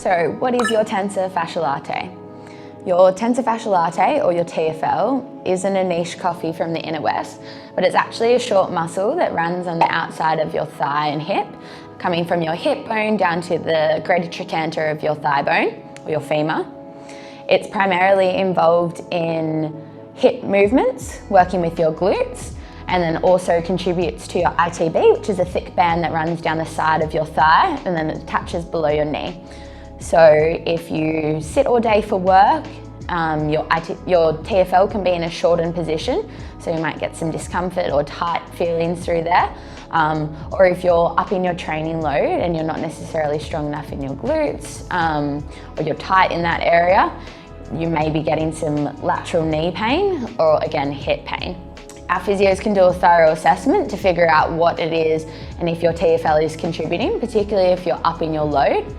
So what is your tensor fasciae latae? Your tensor fasciae latae, or your TFL, isn't a niche coffee from the inner west, but it's actually a short muscle that runs on the outside of your thigh and hip, coming from your hip bone down to the greater trochanter of your thigh bone, or your femur. It's primarily involved in hip movements, working with your glutes, and then also contributes to your ITB, which is a thick band that runs down the side of your thigh and then it attaches below your knee. So if you sit all day for work, your TFL can be in a shortened position, so you might get some discomfort or tight feelings through there. Or if you're upping your training load and you're not necessarily strong enough in your glutes, or you're tight in that area, you may be getting some lateral knee pain or, again, hip pain. Our physios can do a thorough assessment to figure out what it is and if your TFL is contributing, particularly if you're upping your load.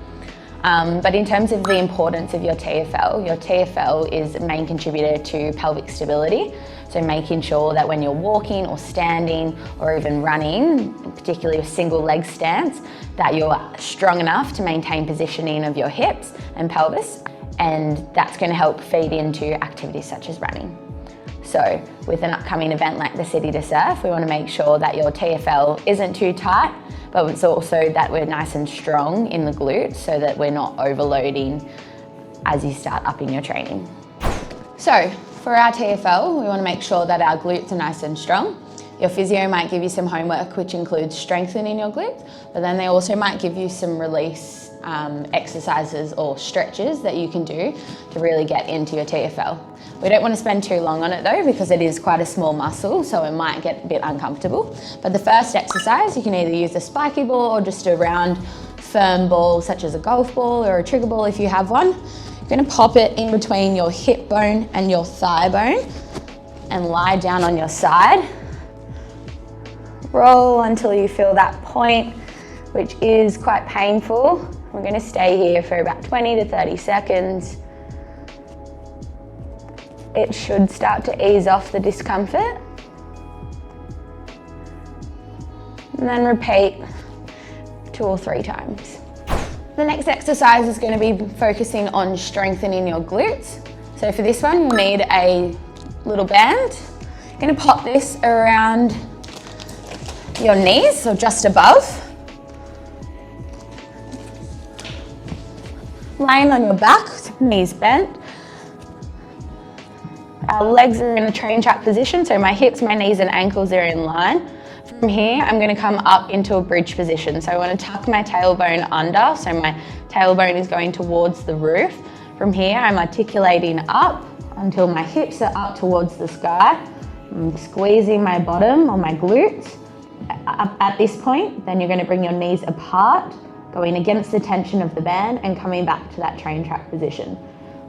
But in terms of the importance of your TFL is a main contributor to pelvic stability. So making sure that when you're walking or standing or even running, particularly a single leg stance, that you're strong enough to maintain positioning of your hips and pelvis. And that's going to help feed into activities such as running. So with an upcoming event like the City to Surf, we want to make sure that your TFL isn't too tight, but it's also that we're nice and strong in the glutes so that we're not overloading as you start upping your training. So for our TFL, we want to make sure that our glutes are nice and strong. Your physio might give you some homework, which includes strengthening your glutes, but then they also might give you some release exercises or stretches that you can do to really get into your TFL. We don't want to spend too long on it though, because it is quite a small muscle, so it might get a bit uncomfortable. But the first exercise, you can either use a spiky ball or just a round firm ball, such as a golf ball or a trigger ball if you have one. You're going to pop it in between your hip bone and your thigh bone and lie down on your side. Roll until you feel that point, which is quite painful. We're going to stay here for about 20 to 30 seconds. It should start to ease off the discomfort. And then repeat 2 or 3 times. The next exercise is going to be focusing on strengthening your glutes. So for this one, you'll need a little band. You're going to pop this around your knees, or just above. Lying on your back, knees bent. Our legs are in a train track position, so my hips, my knees and ankles are in line. From here, I'm going to come up into a bridge position. So I want to tuck my tailbone under, so my tailbone is going towards the roof. From here, I'm articulating up until my hips are up towards the sky. I'm squeezing my bottom or my glutes. Up at this point, then you're going to bring your knees apart, going against the tension of the band and coming back to that train track position.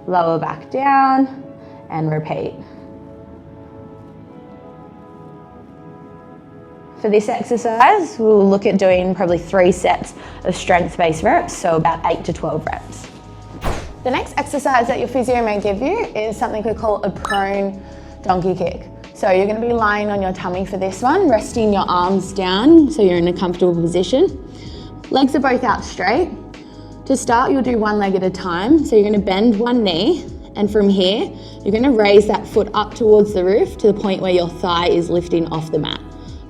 Lower back down and repeat. For this exercise, we'll look at doing probably 3 sets of strength-based reps, so about 8 to 12 reps. The next exercise that your physio may give you is something we call a prone donkey kick. So you're going to be lying on your tummy for this one, resting your arms down so you're in a comfortable position. Legs are both out straight. To start, you'll do one leg at a time. So you're going to bend one knee, and from here, you're going to raise that foot up towards the roof to the point where your thigh is lifting off the mat.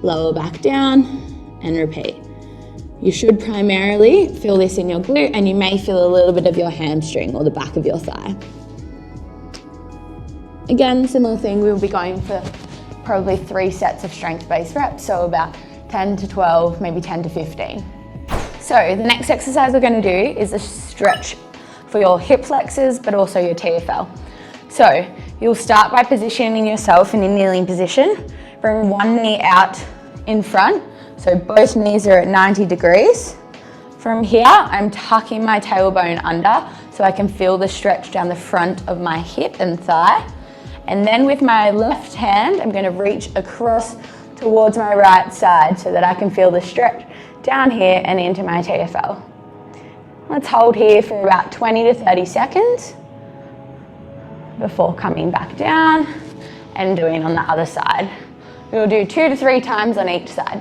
Lower back down and repeat. You should primarily feel this in your glute, and you may feel a little bit of your hamstring or the back of your thigh. Again, similar thing, we'll be going for probably 3 sets of strength-based reps, so about 10 to 12, maybe 10 to 15. So the next exercise we're going to do is a stretch for your hip flexors, but also your TFL. So you'll start by positioning yourself in a kneeling position. Bring one knee out in front, so both knees are at 90 degrees. From here, I'm tucking my tailbone under so I can feel the stretch down the front of my hip and thigh. And then with my left hand, I'm going to reach across towards my right side so that I can feel the stretch down here and into my TFL. Let's hold here for about 20 to 30 seconds before coming back down and doing on the other side. We'll do 2 to 3 times on each side.